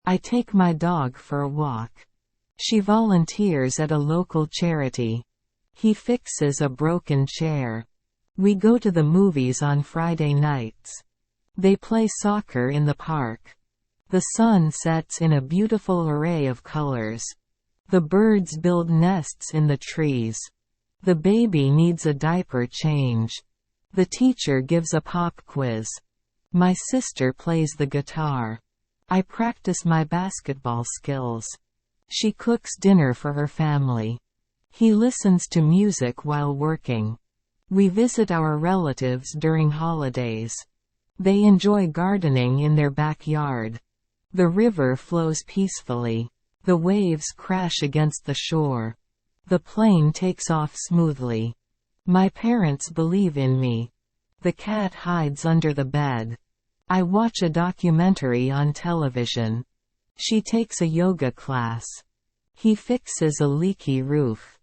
I take my dog for a walk. She volunteers at a local charity. He fixes a broken chair. We go to the movies on Friday nights. They play soccer in the park. The sun sets in a beautiful array of colors. The birds build nests in the trees. The baby needs a diaper change. The teacher gives a pop quiz. My sister plays the guitar. I practice my basketball skills. She cooks dinner for her family. He listens to music while working. We visit our relatives during holidays. They enjoy gardening in their backyard. The river flows peacefully. The waves crash against the shore. The plane takes off smoothly. My parents believe in me. The cat hides under the bed. I watch a documentary on television. She takes a yoga class. He fixes a leaky roof.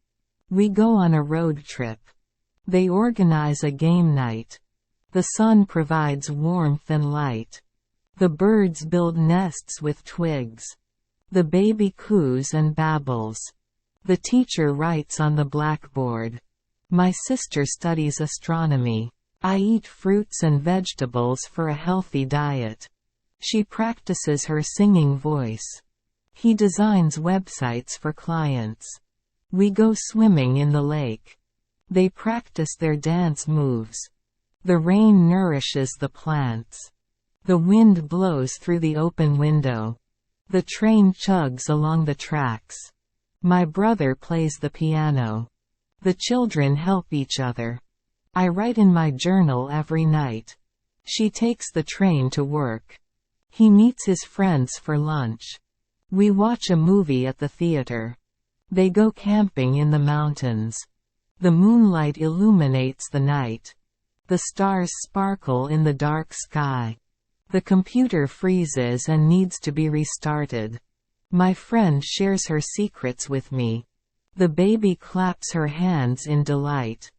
We go on a road trip. They organize a game night. The sun provides warmth and light. The birds build nests with twigs. The baby coos and babbles. The teacher writes on the blackboard. My sister studies astronomy. I eat fruits and vegetables for a healthy diet. She practices her singing voice. He designs websites for clients. We go swimming in the lake. They practice their dance moves. The rain nourishes the plants. The wind blows through the open window. The train chugs along the tracks. My brother plays the piano. The children help each other. I write in my journal every night. She takes the train to work. He meets his friends for lunch. We watch a movie at the theater. They go camping in the mountains. The moonlight illuminates the night. The stars sparkle in the dark sky. The computer freezes and needs to be restarted. My friend shares her secrets with me. The baby claps her hands in delight.